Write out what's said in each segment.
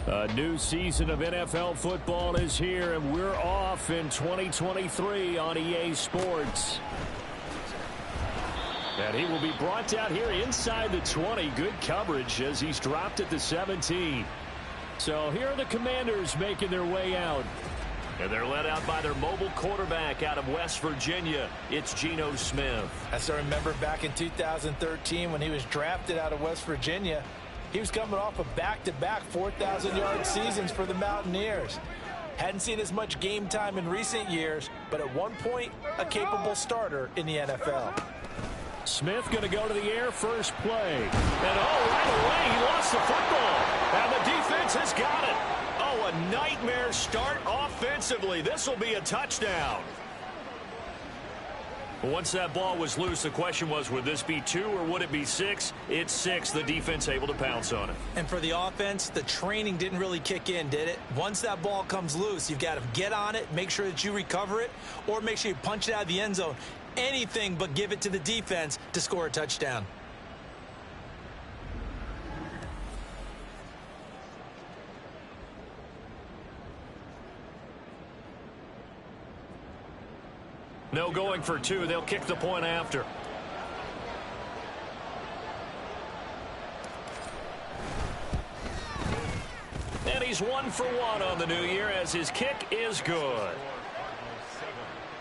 A new season of NFL football is here, and we're off in 2023 on EA Sports. And he will be brought down here inside the 20. Good coverage as he's dropped at the 17. So here are the Commanders making their way out. And they're led out by their mobile quarterback out of West Virginia. It's Geno Smith. As I remember back in 2013 when he was drafted out of West Virginia, he was coming off of back-to-back 4,000-yard seasons for the Mountaineers. Hadn't seen as much game time in recent years, but at one point, a capable starter in the NFL. Smith going to go to the air first play. And right away, he lost the football. And the defense has got it. Oh, a nightmare start offensively. This will be a touchdown. Once that ball was loose, the question was, would this be 2 or would it be 6? It's 6. The defense able to pounce on it. And for the offense, the training didn't really kick in, did it? Once that ball comes loose, you've got to get on it, make sure that you recover it, or make sure you punch it out of the end zone. Anything but give it to the defense to score a touchdown. No going for 2. They'll kick the point after. And he's 1 for 1 on the new year as his kick is good.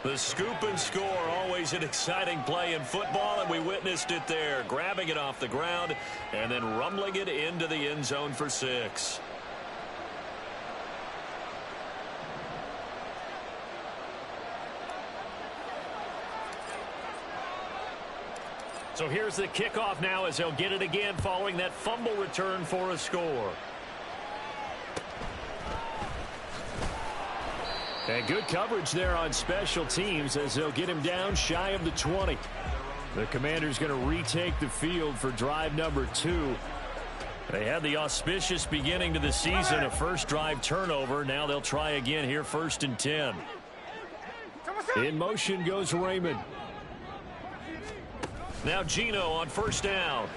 The scoop and score, always an exciting play in football, and we witnessed it there. Grabbing it off the ground and then rumbling it into the end zone for 6. So here's the kickoff now as they'll get it again following that fumble return for a score. And good coverage there on special teams as they'll get him down shy of the 20. The Commanders going to retake the field for drive number 2. They had the auspicious beginning to the season, a first drive turnover. Now they'll try again here, 1st and 10. In motion goes Raymond. Now Geno on 1st down.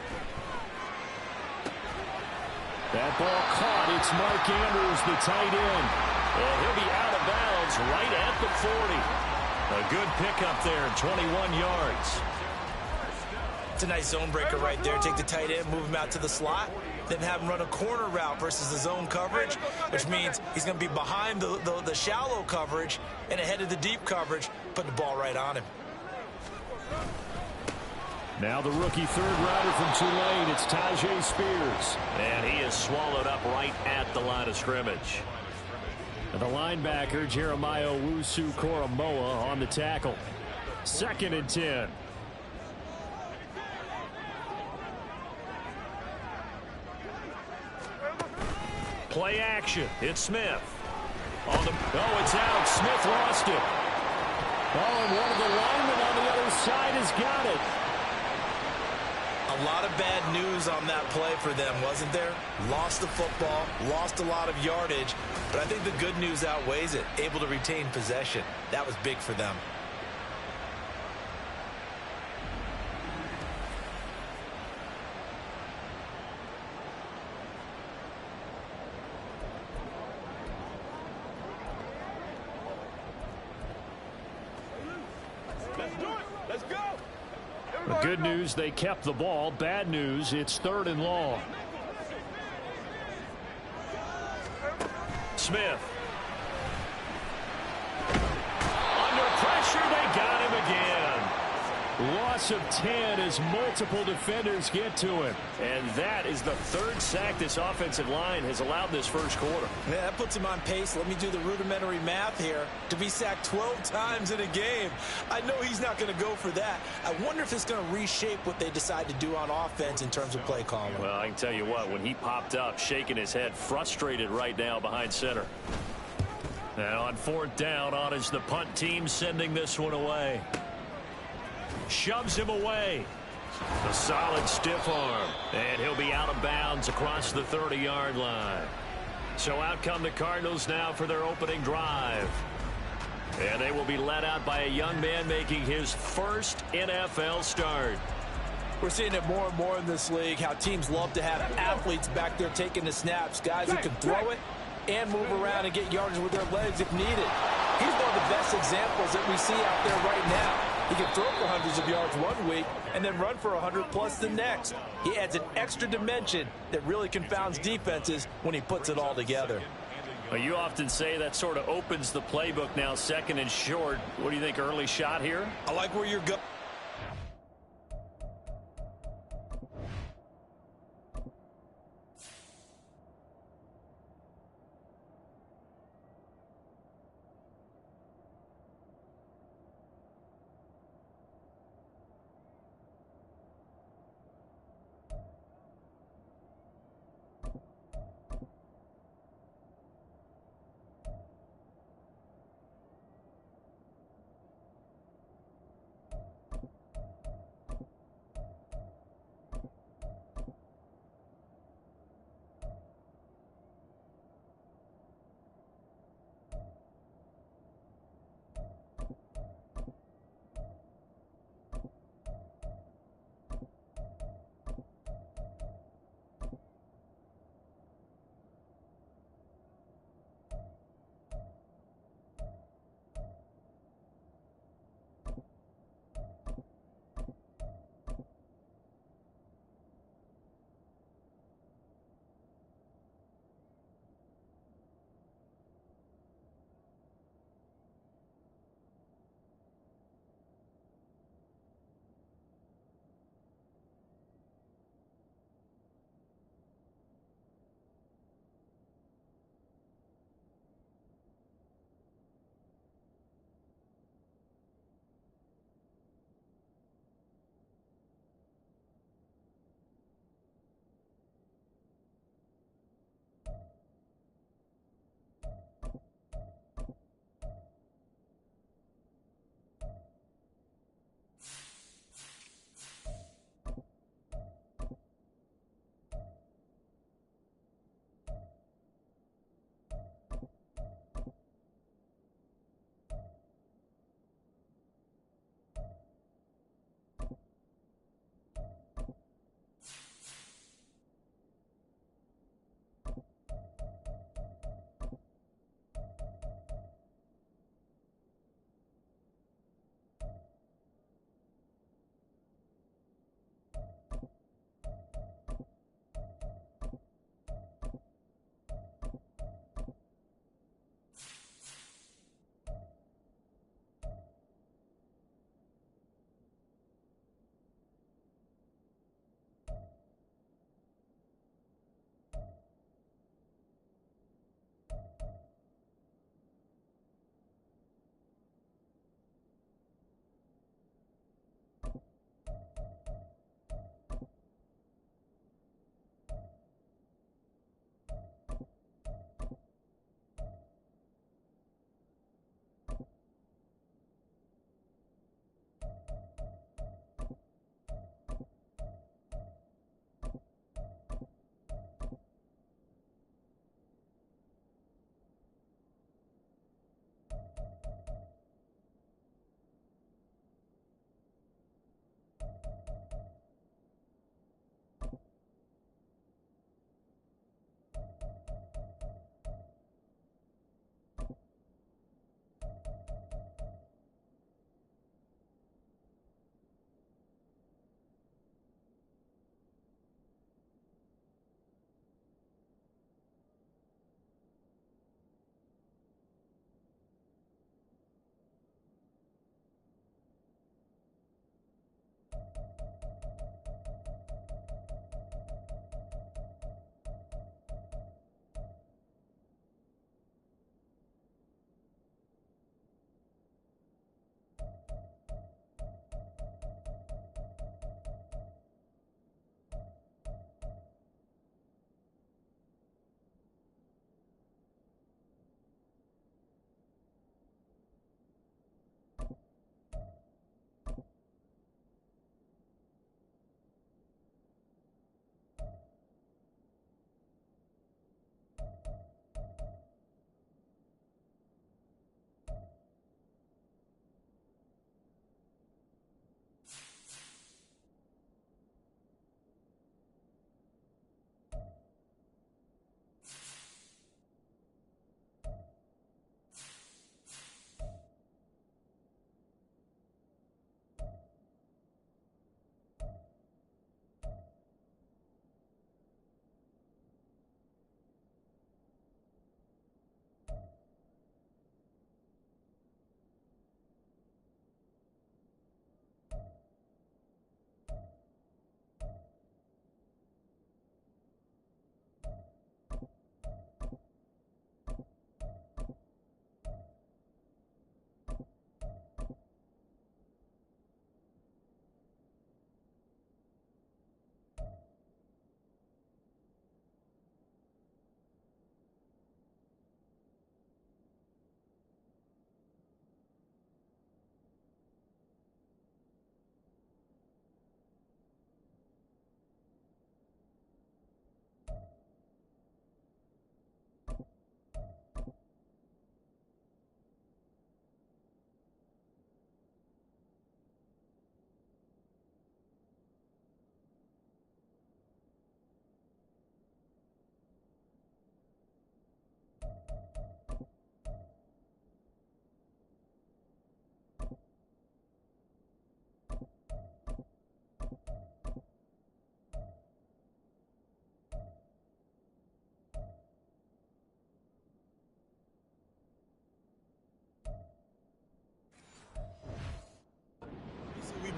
That ball caught. It's Mark Andrews, the tight end. And he'll be out of bounds right at the 40. A good pickup there, 21 yards. It's a nice zone breaker right there. Take the tight end, move him out to the slot, then have him run a corner route versus the zone coverage, which means he's going to be behind the shallow coverage and ahead of the deep coverage, put the ball right on him. Now the rookie third-rounder from Tulane, it's Tajay Spears. And he is swallowed up right at the line of scrimmage. And the linebacker, Jeremiah Owusu-Koramoah, on the tackle. 2nd and 10. Play action. It's Smith. It's out. Smith lost it. And one of the linemen on the other side has got it. A lot of bad news on that play for them, wasn't there? Lost the football, lost a lot of yardage, but I think the good news outweighs it. Able to retain possession. That was big for them. Good news, they kept the ball. Bad news, it's 3rd and long. Smith. Under pressure, they got him again. Loss of 10 as multiple defenders get to him. And that is the 3rd sack this offensive line has allowed this first quarter. Yeah, that puts him on pace. Let me do the rudimentary math here. To be sacked 12 times in a game. I know he's not going to go for that. I wonder if it's going to reshape what they decide to do on offense in terms of play calling. Well, I can tell you what, when he popped up, shaking his head, frustrated right now behind center. And on 4th down, on is the punt team sending this one away. Shoves him away. A solid stiff arm. And he'll be out of bounds across the 30-yard line. So out come the Cardinals now for their opening drive. And they will be led out by a young man making his first NFL start. We're seeing it more and more in this league, how teams love to have athletes back there taking the snaps, guys who can throw it and move around and get yardage with their legs if needed. He's one of the best examples that we see out there right now. He can throw for hundreds of yards one week and then run for 100+ the next. He adds an extra dimension that really confounds defenses when he puts it all together. Well, you often say that sort of opens the playbook now, second and short. What do you think, early shot here? I like where you're going.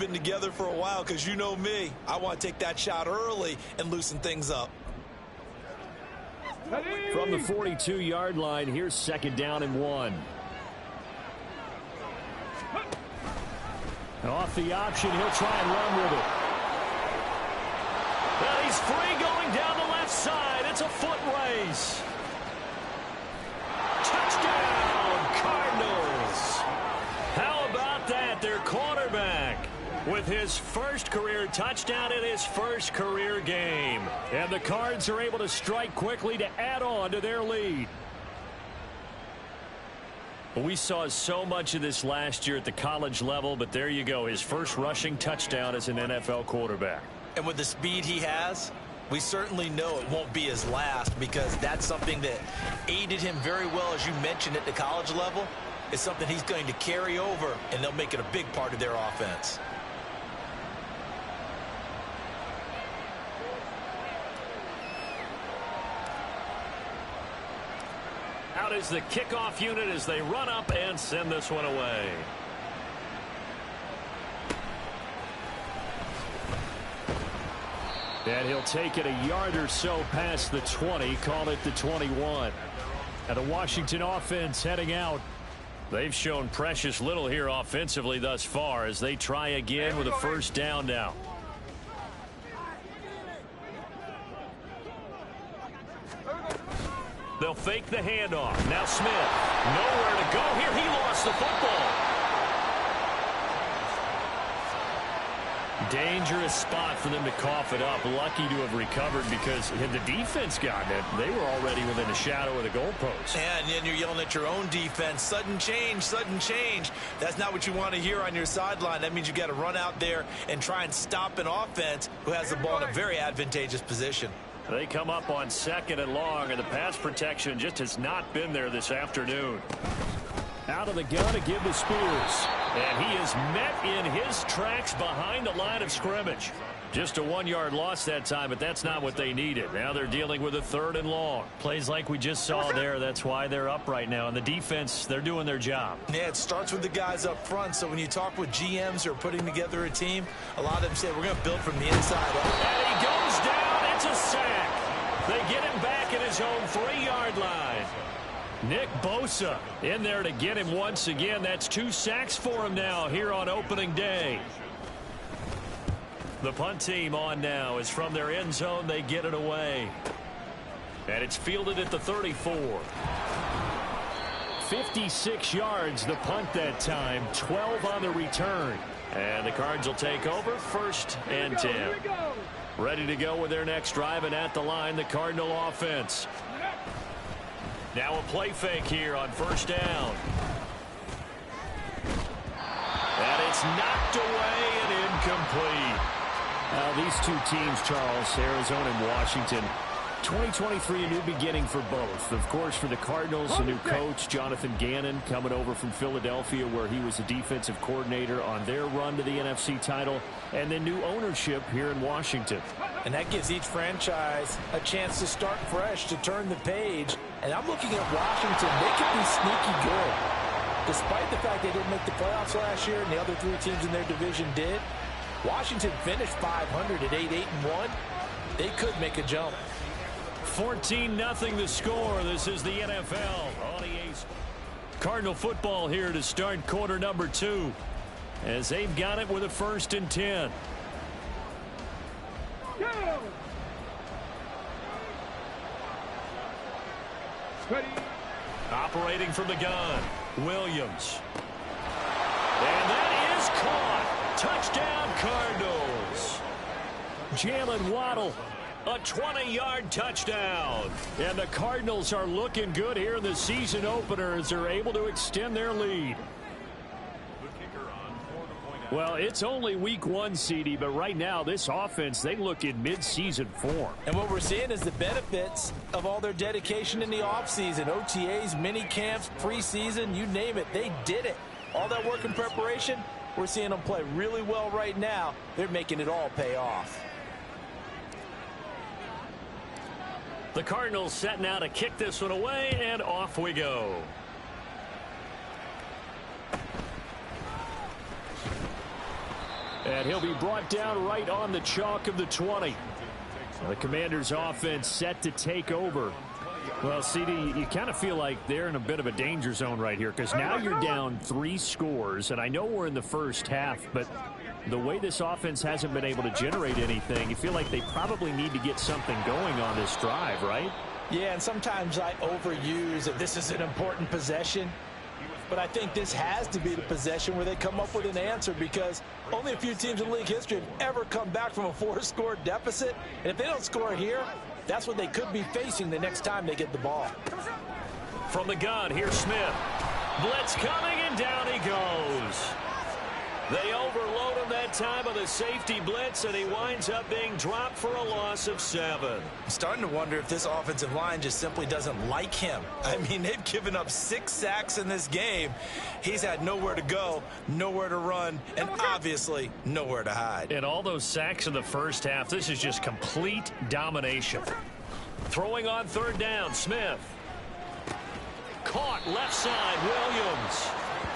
been together for a while, because you know me. I want to take that shot early and loosen things up. From the 42-yard line, here's 2nd down and 1. Off the option, he'll try and run with it. And he's free going down the left side. It's a foot race. Touchdown, Cardinals. How about that? Their quarterback with his first career touchdown in his first career game. And the Cards are able to strike quickly to add on to their lead. We saw so much of this last year at the college level, but there you go. His first rushing touchdown as an NFL quarterback. And with the speed he has, we certainly know it won't be his last, because that's something that aided him very well, as you mentioned, at the college level. It's something he's going to carry over, and they'll make it a big part of their offense. Out is the kickoff unit as they run up and send this one away. And he'll take it a yard or so past the 20, call it the 21. And the Washington offense heading out. They've shown precious little here offensively thus far as they try again with a first down now. They'll fake the handoff. Now Smith. Nowhere to go here. He lost the football. Dangerous spot for them to cough it up. Lucky to have recovered, because had the defense gotten it, they were already within a shadow of the goalpost. And then you're yelling at your own defense. Sudden change, sudden change. That's not what you want to hear on your sideline. That means you got to run out there and try and stop an offense who has the ball in a very advantageous position. They come up on 2nd and long, and the pass protection just has not been there this afternoon. Out of the gun to give to Spears. And he is met in his tracks behind the line of scrimmage. Just a 1-yard loss that time, but that's not what they needed. Now they're dealing with a 3rd and long. Plays like we just saw there. That's why they're up right now. And the defense, they're doing their job. Yeah, it starts with the guys up front. So when you talk with GMs who are putting together a team, a lot of them say, we're going to build from the inside up. And he goes down. It's a sack. They get him back at his own 3-yard line. Nick Bosa in there to get him once again. That's 2 sacks for him now here on opening day. The punt team on now is from their end zone. They get it away. And it's fielded at the 34. 56 yards the punt that time. 12 on the return. And the Cards will take over 1st and 10. Ready to go with their next drive, and at the line, the Cardinal offense. Now a play fake here on 1st down. And it's knocked away and incomplete. These two teams, Charles, Arizona and Washington, 2023, a new beginning for both. Of course, for the Cardinals, a new coach, Jonathan Gannon, coming over from Philadelphia, where he was a defensive coordinator on their run to the NFC title, and then new ownership here in Washington. And that gives each franchise a chance to start fresh, to turn the page. And I'm looking at Washington. They could be sneaky good. Despite the fact they didn't make the playoffs last year and the other 3 teams in their division did, Washington finished 500 at 8-1. They could make a jump. 14-0 the score. This is the NFL on EA. Cardinal football here to start quarter number 2, as they've got it with a 1st and 10. Ready. Operating from the gun, Williams. And that is caught. Touchdown, Cardinals. Jalen Waddle, a 20-yard touchdown. And the Cardinals are looking good here in the season opener as they're able to extend their lead. Well, it's only week 1, CD, but right now this offense, they look in mid-season form. And what we're seeing is the benefits of all their dedication in the offseason. OTAs, mini camps, preseason, you name it, they did it. All that work and preparation, we're seeing them play really well right now. They're making it all pay off. The Cardinals setting out to kick this one away, and off we go. And he'll be brought down right on the chalk of the 20. The Commanders' offense set to take over. Well, CD, you kind of feel like they're in a bit of a danger zone right here because now you're down 3 scores, and I know we're in the first half, but the way this offense hasn't been able to generate anything, you feel like they probably need to get something going on this drive, right? Yeah, and sometimes I overuse that this is an important possession. But I think this has to be the possession where they come up with an answer because only a few teams in league history have ever come back from a 4-score deficit. And if they don't score here, that's what they could be facing the next time they get the ball. From the gun, here's Smith. Blitz coming, and down he goes. They overload him that time of the safety blitz, and he winds up being dropped for a loss of 7. I'm starting to wonder if this offensive line just simply doesn't like him. I mean, they've given up 6 sacks in this game. He's had nowhere to go, nowhere to run, and obviously nowhere to hide. And all those sacks in the first half, this is just complete domination. Throwing on 3rd down, Smith. Caught left side, Williams.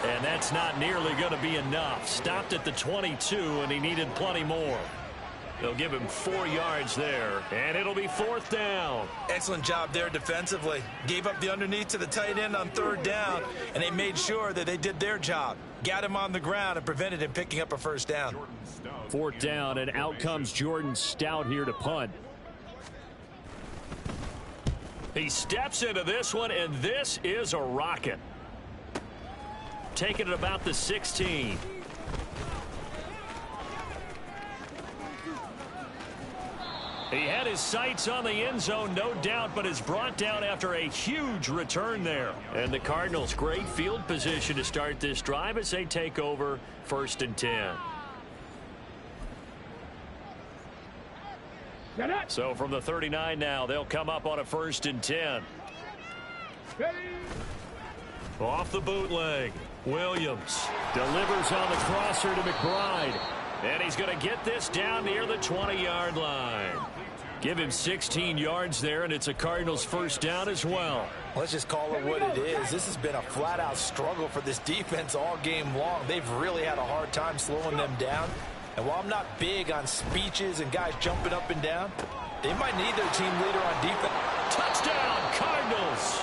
And that's not nearly going to be enough. Stopped at the 22, and he needed plenty more. They'll give him 4 yards there, and it'll be 4th down. Excellent job there defensively. Gave up the underneath to the tight end on 3rd down, and they made sure that they did their job. Got him on the ground and prevented him picking up a 1st down. 4th down, and out comes Jordan Stout here to punt. He steps into this one, and this is a rocket. Taking it about the 16. He had his sights on the end zone, no doubt, but is brought down after a huge return there. And the Cardinals, great field position to start this drive as they take over 1st and 10. So from the 39 now, they'll come up on a 1st and 10. Off the bootleg. Williams delivers on the crosser to McBride. And he's going to get this down near the 20-yard line. Give him 16 yards there, and it's a Cardinals 1st down as well. Let's just call it what it is. This has been a flat-out struggle for this defense all game long. They've really had a hard time slowing them down. And while I'm not big on speeches and guys jumping up and down, they might need their team leader on defense. Touchdown, Cardinals!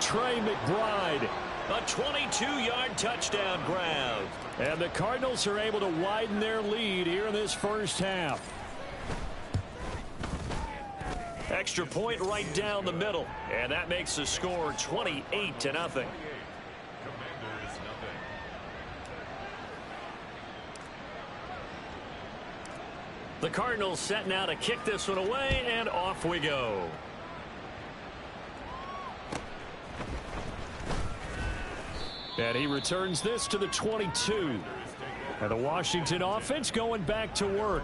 Trey McBride. A 22-yard touchdown grab. And the Cardinals are able to widen their lead here in this first half. Extra point right down the middle. And that makes the score 28-0. The Cardinals set now to kick this one away, and off we go. And he returns this to the 22. And the Washington offense going back to work.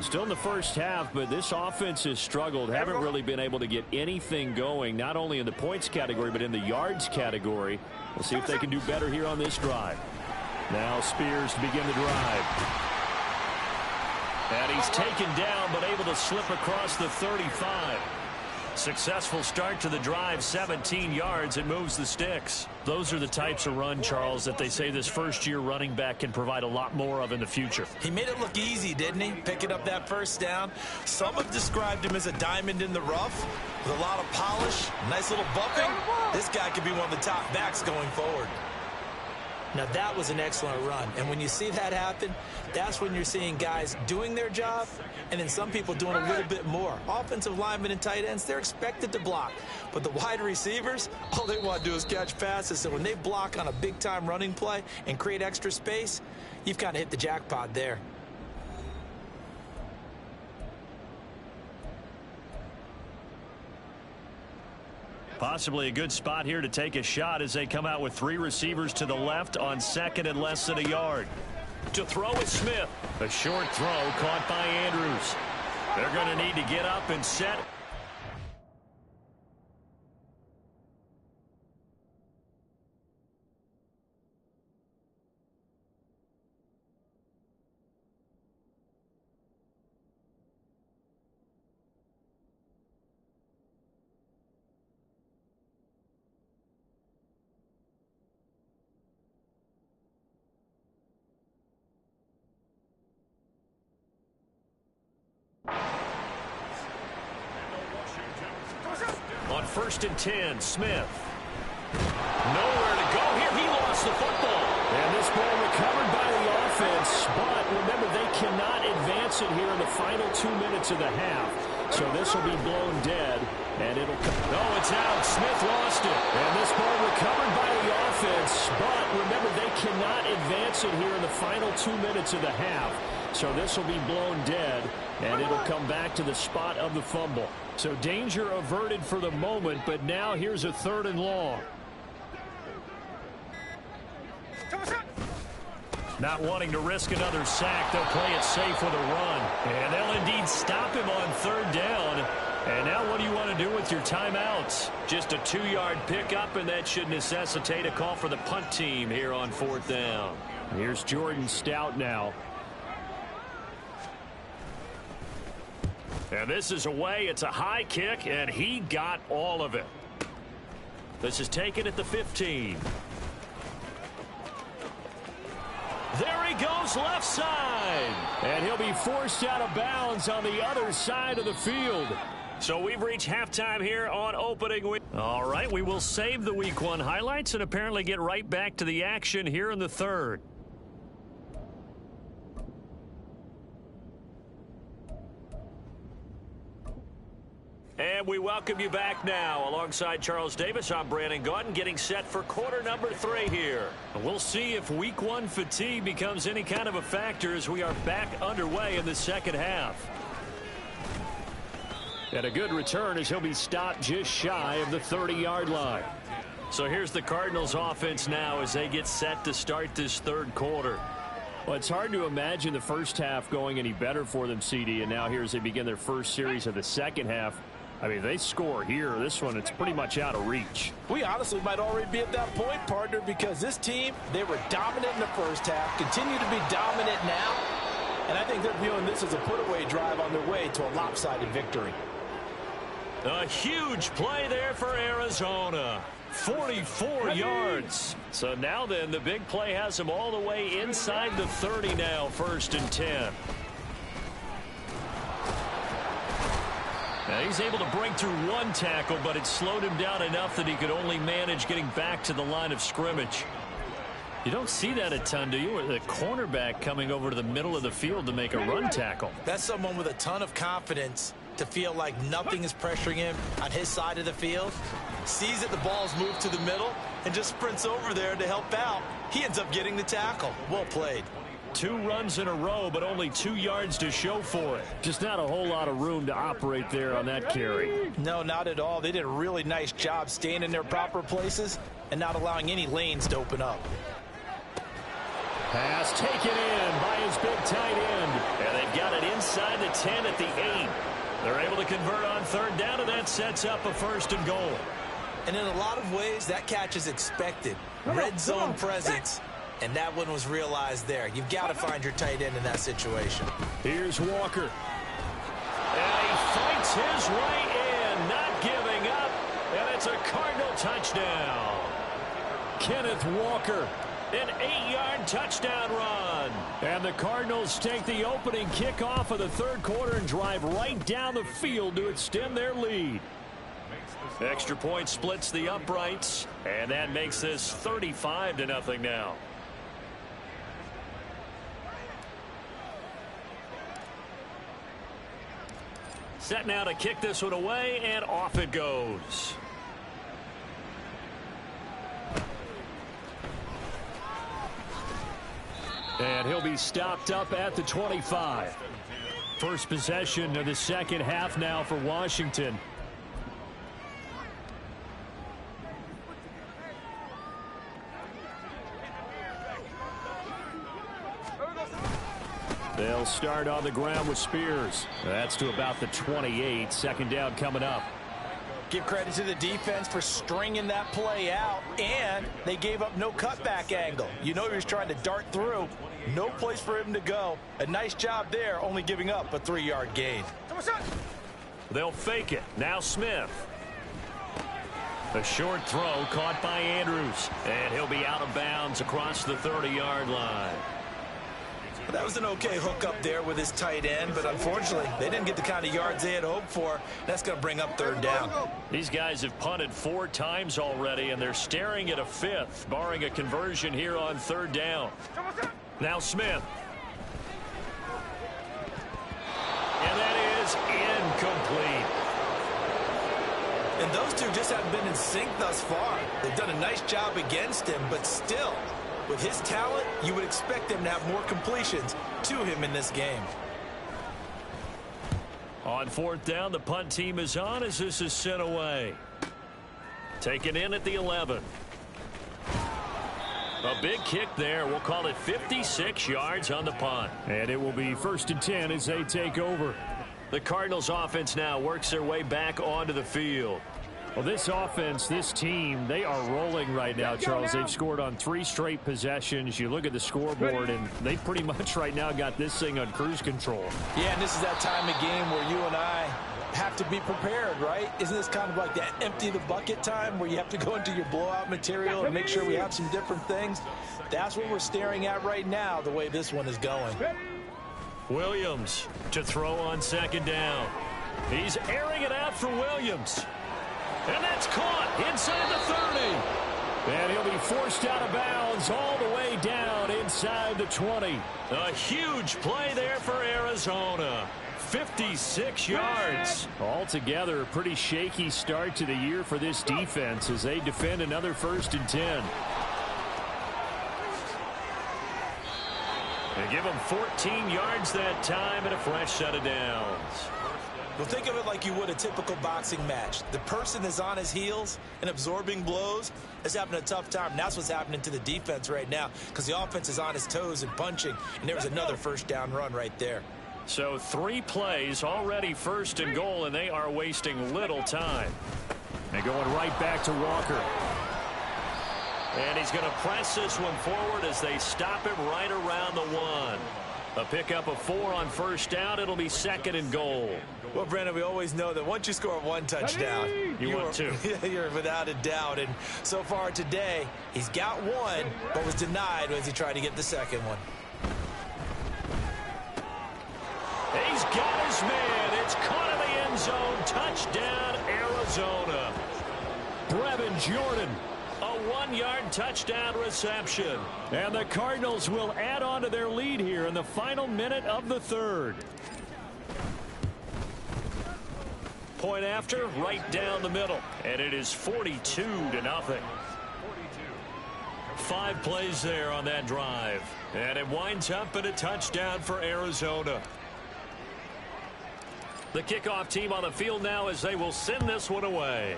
Still in the first half, but this offense has struggled. Haven't really been able to get anything going, not only in the points category, but in the yards category. We'll see if they can do better here on this drive. Now Spears to begin the drive. And he's taken down, but able to slip across the 35. Successful start to the drive, 17 yards. It moves the sticks. Those are the types of run, Charles, that they say this first-year running back can provide a lot more of in the future. He made it look easy, didn't he? Picking up that 1st down. Some have described him as a diamond in the rough with a lot of polish, nice little bumping. This guy could be one of the top backs going forward. Now, that was an excellent run. And when you see that happen, that's when you're seeing guys doing their job and then some people doing a little bit more. Offensive linemen and tight ends, they're expected to block. But the wide receivers, all they want to do is catch passes. So when they block on a big-time running play and create extra space, you've kind of hit the jackpot there. Possibly a good spot here to take a shot as they come out with 3 receivers to the left on 2nd and less than a yard. To throw is Smith. A short throw caught by Andrews. They're going to need to get up and set. first and 10. Smith. Nowhere to go here. He lost the football. And this ball recovered by the offense. But remember, they cannot advance it here in the final 2 minutes of the half. So this will be blown dead. And it'll come. No, it's out. Smith lost it. And this ball recovered by the offense. But remember, they cannot advance it here in the final 2 minutes of the half. So this will be blown dead. And it'll come back to the spot of the fumble. So danger averted for the moment. But now here's a 3rd and long. Not wanting to risk another sack, they'll play it safe with a run. And they'll indeed stop him on 3rd down. And now what do you want to do with your timeouts? Just a 2-yard pickup, and that should necessitate a call for the punt team here on 4th down. Here's Jordan Stout now. And this is away. It's a high kick, and he got all of it. This is taken at the 15. There he goes, left side. And he'll be forced out of bounds on the other side of the field. So we've reached halftime here on opening week. All right, we will save the Week 1 highlights and apparently get right back to the action here in the 3rd. And we welcome you back now. Alongside Charles Davis, I'm Brandon Gaudin, getting set for quarter number 3 here. We'll see if Week 1 fatigue becomes any kind of a factor as we are back underway in the second half. And a good return as he'll be stopped just shy of the 30-yard line. So here's the Cardinals offense now as they get set to start this 3rd quarter. Well, it's hard to imagine the first half going any better for them, CD, and now here as they begin their first series of the second half. I mean, they score here. This one, it's pretty much out of reach. We honestly might already be at that point, partner, because this team, they were dominant in the first half, continue to be dominant now, and I think they're viewing this as a put-away drive on their way to a lopsided victory. A huge play there for Arizona. 44 yards. So now then, the big play has them all the way inside the 30 now, 1st and 10. Now he's able to break through one tackle, but it slowed him down enough that he could only manage getting back to the line of scrimmage. You don't see that a ton, do you? The cornerback coming over to the middle of the field to make a run tackle. That's someone with a ton of confidence to feel like nothing is pressuring him on his side of the field. Sees that the ball's moved to the middle and just sprints over there to help out. He ends up getting the tackle. Well played. 2 runs in a row, but only 2 yards to show for it. Just not a whole lot of room to operate there on that carry. No, not at all. They did a really nice job staying in their proper places and not allowing any lanes to open up. Pass taken in by his big tight end. And they've got it inside the 10 at the 8. They're able to convert on 3rd down, and that sets up a 1st and goal. And in a lot of ways, that catch is expected. Red zone presence. And that one was realized there. You've got to find your tight end in that situation. Here's Walker. And he fights his way in, not giving up. And it's a Cardinal touchdown. Kenneth Walker, an 8-yard touchdown run. And the Cardinals take the opening kickoff of the 3rd quarter and drive right down the field to extend their lead. Extra point splits the uprights, and that makes this 35-0 now. Set now to kick this one away, and off it goes. And he'll be stopped up at the 25. First possession of the second half now for Washington. They'll start on the ground with Spears. That's to about the 28. 2nd down coming up. Give credit to the defense for stringing that play out, and they gave up no cutback angle. You know he was trying to dart through. No place for him to go. A nice job there, only giving up a 3-yard gain. They'll fake it. Now Smith. A short throw caught by Andrews, and he'll be out of bounds across the 30-yard line. That was an okay hook up there with his tight end, but unfortunately, they didn't get the kind of yards they had hoped for. That's going to bring up third down. These guys have punted 4 times already, and they're staring at a 5th, barring a conversion here on third down. Now Smith. And that is incomplete. And those two just haven't been in sync thus far. They've done a nice job against him, but still, with his talent, you would expect them to have more completions to him in this game. On fourth down, the punt team is on as this is sent away. Taken in at the 11. A big kick there. We'll call it 56 yards on the punt. And it will be 1st and 10 as they take over. The Cardinals offense now works their way back onto the field. Well, this offense, this team, they are rolling right now, Charles. They've scored on 3 straight possessions. You look at the scoreboard, and they pretty much right now got this thing on cruise control. Yeah, and this is that time of game where you and I have to be prepared, right? Isn't this kind of like that empty the bucket time where you have to go into your blowout material and make sure we have some different things? That's what we're staring at right now, the way this one is going. Williams to throw on second down. He's airing it out for Williams. And that's caught inside the 30. And he'll be forced out of bounds all the way down inside the 20. A huge play there for Arizona. 56 yards. Altogether, a pretty shaky start to the year for this defense as they defend another 1st and 10. They give him 14 yards that time and a fresh set of downs. Well, think of it like you would a typical boxing match. The person is on his heels and absorbing blows is having a tough time. And that's what's happening to the defense right now because the offense is on his toes and punching. And there's another first down run right there. So 3 plays already 1st and goal, and they are wasting little time. And going right back to Walker. And he's going to press this one forward as they stop him right around the 1. A pickup of 4 on first down. It'll be 2nd and goal. Well, Brandon, we always know that once you score 1 touchdown, you want 2. You're without a doubt. And so far today, he's got 1, but was denied as he tried to get the second one. He's got his man. It's caught in the end zone. Touchdown, Arizona. Brevin Jordan. A 1-yard touchdown reception. And the Cardinals will add on to their lead here in the final minute of the 3rd. Point after, right down the middle. And it is 42-0. 5 plays there on that drive. And it winds up in a touchdown for Arizona. The kickoff team on the field now as they will send this one away.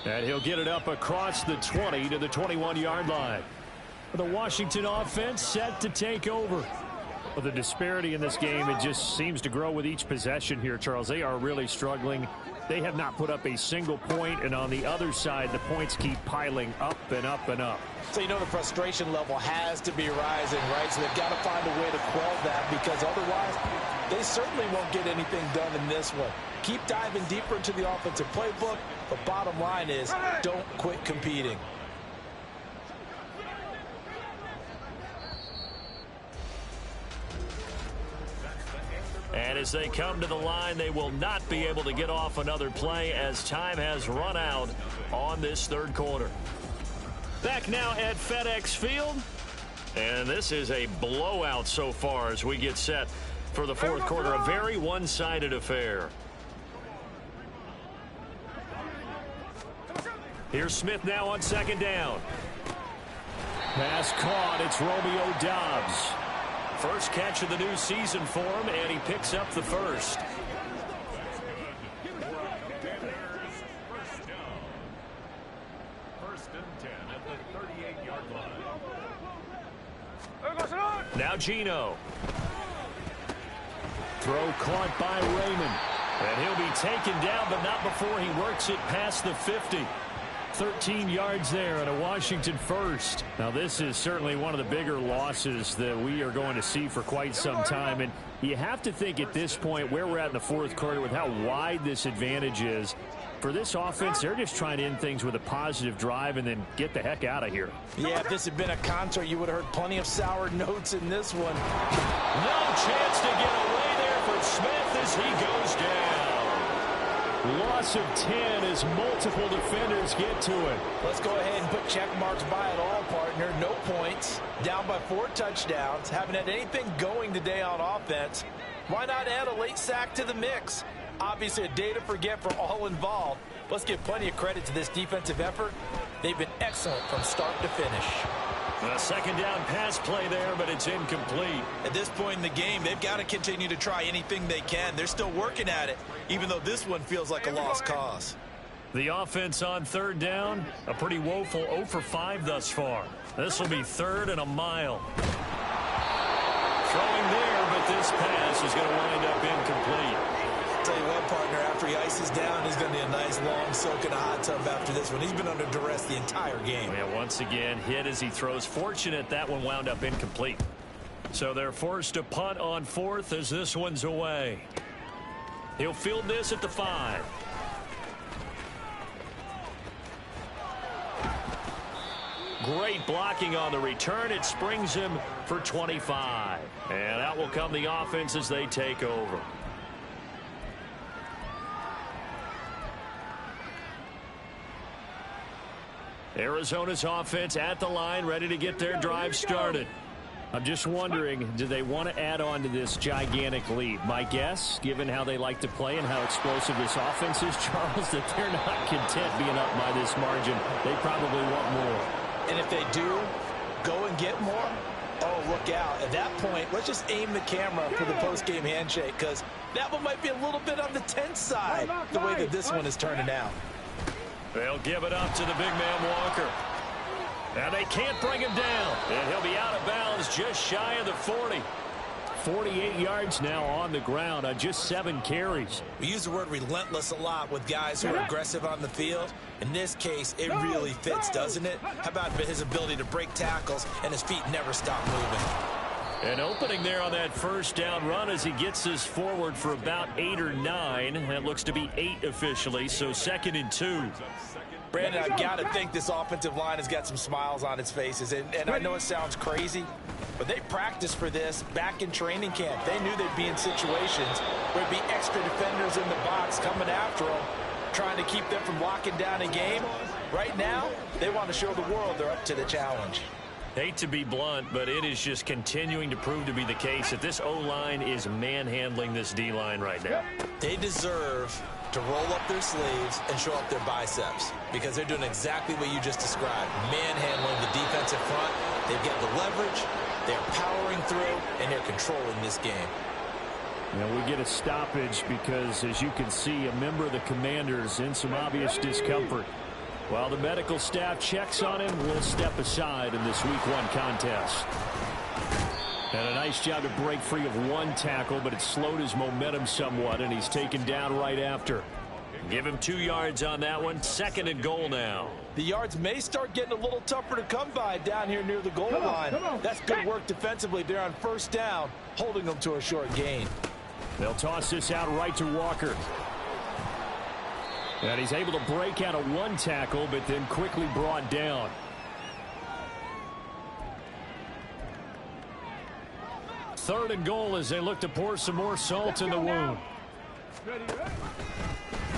And he'll get it up across the 20 to the 21-yard line. The Washington offense set to take over. Well, the disparity in this game, it just seems to grow with each possession here, Charles. They are really struggling. They have not put up a single point, and on the other side, the points keep piling up and up and up. So you know the frustration level has to be rising, right? So they've got to find a way to quell that because otherwise they certainly won't get anything done in this one. Keep diving deeper into the offensive playbook, but bottom line is don't quit competing. And as they come to the line, they will not be able to get off another play as time has run out on this 3rd quarter. Back now at FedEx Field. And this is a blowout so far as we get set for the 4th quarter. A very one-sided affair. Here's Smith now on 2nd down. Pass caught. It's Romeo Doubs. First catch of the new season for him, and he picks up the first. First and 10 at the 38-yard line. Now Gino. Throw caught by Raymond. And he'll be taken down, but not before he works it past the 50. 13 yards there and a Washington first. Now this is certainly one of the bigger losses that we are going to see for quite some time. And you have to think at this point where we're at in the 4th quarter with how wide this advantage is, For this offense, they're just trying to end things with a positive drive and then get the heck out of here. Yeah, if this had been a concert, you would have heard plenty of sour notes in this one. No chance to get away there for Smith as he goes down. Loss of 10 as multiple defenders get to it. Let's go ahead and put check marks by it all, partner. No points. Down by 4 touchdowns. Haven't had anything going today on offense. Why not add a late sack to the mix? Obviously a day to forget for all involved. Let's give plenty of credit to this defensive effort. They've been excellent from start to finish. A second down pass play there, but it's incomplete. At this point in the game, they've got to continue to try anything they can. They're still working at it, even though this one feels like a lost cause. The offense on third down, a pretty woeful 0 for 5 thus far. This will be 3rd and a mile. Throwing there, but this pass is going to wind up incomplete. Tell you what, partner, after he ices down, he's going to need a nice long soak in a hot tub after this one. He's been under duress the entire game. Yeah, once again, hit as he throws. Fortunate that one wound up incomplete. So they're forced to punt on 4th as this one's away. He'll field this at the 5. Great blocking on the return. It springs him for 25. And out will come the offense as they take over. Arizona's offense at the line, ready to get their drive started. I'm just wondering, do they want to add on to this gigantic lead? My guess, given how they like to play and how explosive this offense is, Charles, that they're not content being up by this margin. They probably want more. And if they do go and get more, oh, look out. At that point, let's just aim the camera for the post-game handshake, because that one might be a little bit on the tense side, the way that this one is turning out. They'll give it up to the big man Walker. And they can't bring him down. And he'll be out of bounds just shy of the 40. 48 yards now on the ground on just 7 carries. We use the word relentless a lot with guys who are aggressive on the field. In this case, it really fits, doesn't it? How about his ability to break tackles and his feet never stop moving? An opening there on that first down run as he gets us forward for about 8 or 9. That looks to be 8 officially, so 2nd and 2. Brandon, I've got to think this offensive line has got some smiles on its faces. And I know it sounds crazy, but they practiced for this back in training camp. They knew they'd be in situations where there'd be extra defenders in the box coming after them, trying to keep them from locking down a game. Right now, they want to show the world they're up to the challenge. Hate to be blunt, but it is just continuing to prove to be the case that this O-line is manhandling this D-line right now. They deserve to roll up their sleeves and show up their biceps, because they're doing exactly what you just described, manhandling the defensive front. They've got the leverage, they're powering through, and they're controlling this game. You know, we get a stoppage because, as you can see, a member of the Commanders in some obvious discomfort. While the medical staff checks on him, we'll step aside in this Week 1 contest. And a nice job to break free of 1 tackle, but it slowed his momentum somewhat, and he's taken down right after. Give him 2 yards on that one. 2nd and goal now. The yards may start getting a little tougher to come by down here near the goal line. That's good work defensively there on first down, holding them to a short gain. They'll toss this out right to Walker. And he's able to break out of 1 tackle, but then quickly brought down. Third and goal as they look to pour some more salt in the wound.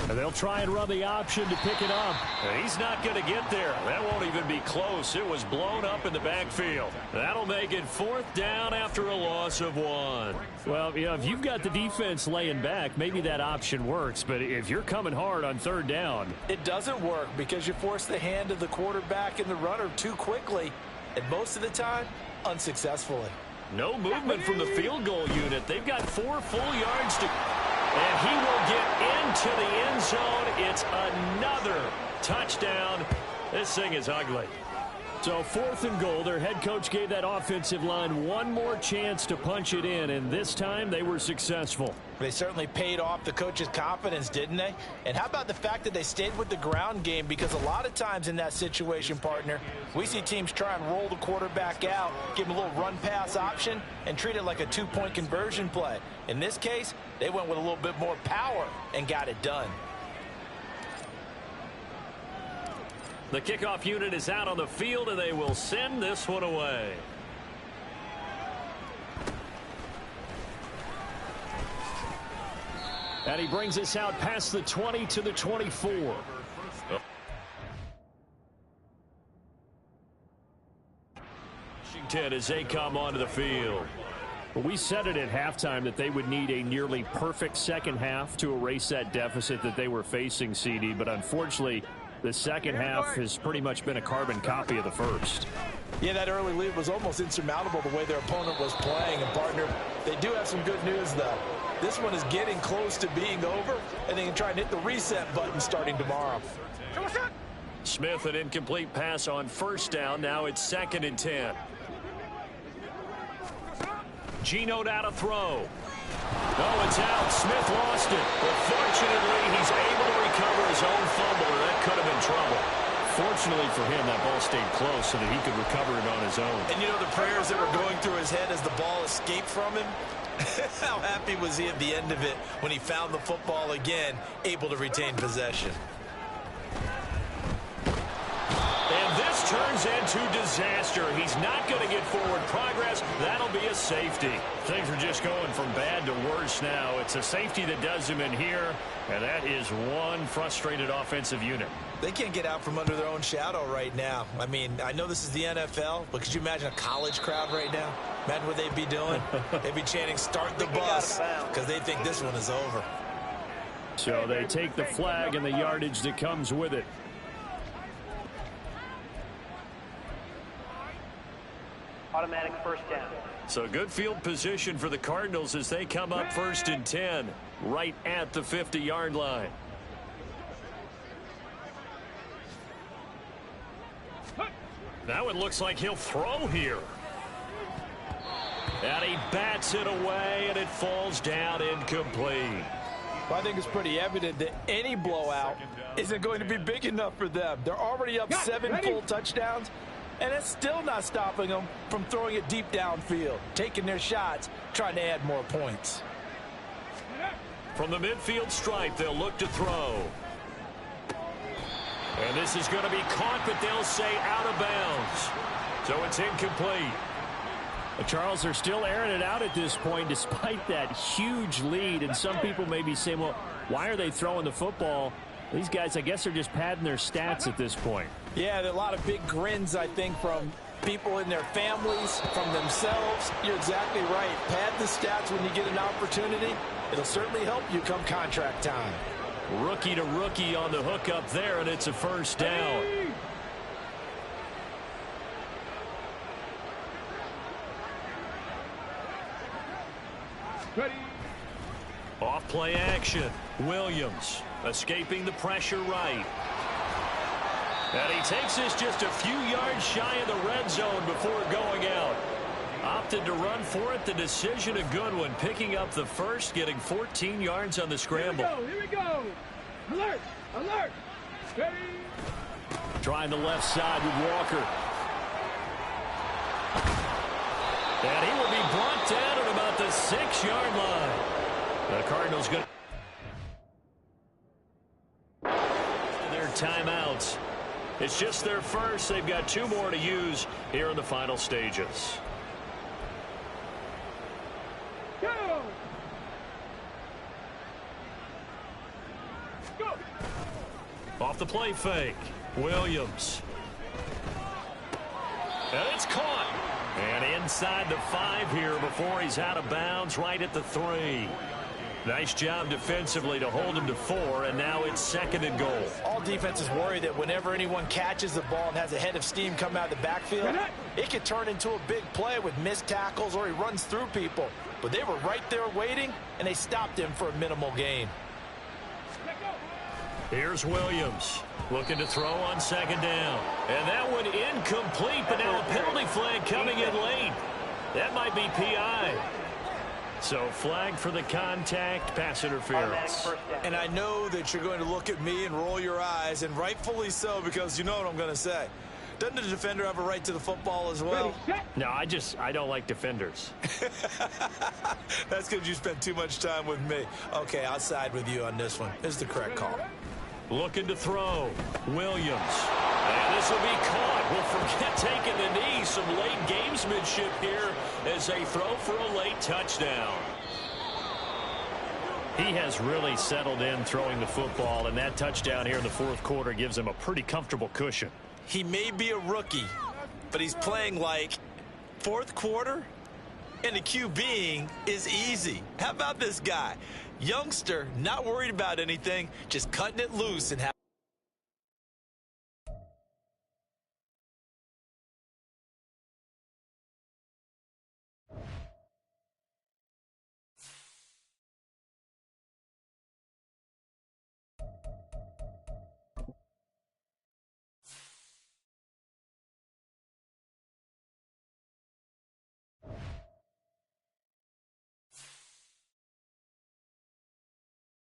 And they'll try and run the option to pick it up. And he's not going to get there. That won't even be close. It was blown up in the backfield. That'll make it 4th down after a loss of 1. Well, you know, if you've got the defense laying back, maybe that option works. But if you're coming hard on 3rd down, it doesn't work because you force the hand of the quarterback and the runner too quickly, and most of the time, unsuccessfully. No movement from the field goal unit. They've got 4 full yards to... And he will get into the end zone. It's another touchdown. This thing is ugly. So 4th and goal. Their head coach gave that offensive line one more chance to punch it in, and this time they were successful. They certainly paid off the coach's confidence, didn't they? And how about the fact that they stayed with the ground game? Because a lot of times in that situation, partner, we see teams try and roll the quarterback out, give him a little run-pass option, and treat it like a 2-point conversion play. In this case, they went with a little bit more power and got it done. The kickoff unit is out on the field, and they will send this one away. And he brings us out past the 20 to the 24. Washington as they come onto the field. Well, we said it at halftime that they would need a nearly perfect second half to erase that deficit that they were facing, CD. But unfortunately, the second half has pretty much been a carbon copy of the first. Yeah, that early lead was almost insurmountable the way their opponent was playing. And, partner, they do have some good news, though. This one is getting close to being over, and they can try and hit the reset button starting tomorrow. Smith, an incomplete pass on first down. Now it's 2nd and 10. Geno now to throw. No, it's out. Smith lost it. But fortunately, he's able to recover his own fumble, or that could have been trouble. Fortunately for him, that ball stayed close so that he could recover it on his own. And you know the prayers that were going through his head as the ball escaped from him? How happy was he at the end of it when he found the football again, able to retain possession? And this turns into disaster. He's not going to get forward progress. That'll be a safety. Things are just going from bad to worse now. It's a safety that does him in here, and that is one frustrated offensive unit. They can't get out from under their own shadow right now. I mean, I know this is the NFL, but could you imagine a college crowd right now? Imagine what they'd be doing. They'd be chanting, "Start the bus," because they think this one is over. So they take the flag and the yardage that comes with it. Automatic first down. So good field position for the Cardinals as they come up 1st and 10, right at the 50-yard line. Now it looks like he'll throw here. And he bats it away, and it falls down incomplete. Well, I think it's pretty evident that any blowout isn't going to be big enough for them. They're already up 7 full touchdowns, and it's still not stopping them from throwing it deep downfield, taking their shots, trying to add more points. From the midfield stripe, they'll look to throw. And this is going to be caught, but they'll say out of bounds. So it's incomplete. Charles, they're still airing it out at this point despite that huge lead. And some people may be saying, well, why are they throwing the football? These guys, I guess, are just padding their stats at this point. Yeah, there are a lot of big grins, I think, from people in their families, from themselves. You're exactly right. Pad the stats when you get an opportunity. It'll certainly help you come contract time. Rookie to rookie on the hook up there, and it's a first down. Ready. Off play action. Williams escaping the pressure right. And he takes this just a few yards shy of the red zone before going out. Opted to run for it. The decision a good one. Picking up the first, getting 14 yards on the scramble. Here we go. Alert. Alert. Ready. Trying the left side with Walker. And he will be brought down at about the 6-yard line. The Cardinals going to their timeouts. It's just their first. They've got 2 more to use here in the final stages. Go. Go. Off the play fake. Williams. And it's caught. And inside the 5 here before he's out of bounds, right at the 3. Nice job defensively to hold him to 4, and now it's 2nd and goal. All defenses worry that whenever anyone catches the ball and has a head of steam come out of the backfield, it could turn into a big play with missed tackles or he runs through people. But they were right there waiting, and they stopped him for a minimal gain. Here's Williams looking to throw on 2nd down. And that one incomplete, but now a penalty flag coming in late. That might be PI. So flag for the contact, pass interference. And I know that you're going to look at me and roll your eyes, and rightfully so, because you know what I'm going to say. Doesn't the defender have a right to the football as well? No, I don't like defenders. That's because you spent too much time with me. Okay, I'll side with you on this one. This is the correct call. Looking to throw. Williams. And this will be caught. We'll forget taking the knee. Some late gamesmanship here as they throw for a late touchdown. He has really settled in throwing the football, and that touchdown here in the fourth quarter gives him a pretty comfortable cushion. He may be a rookie, but he's playing like fourth quarter, and the QBing is easy. How about this guy? Youngster, not worried about anything, just cutting it loose and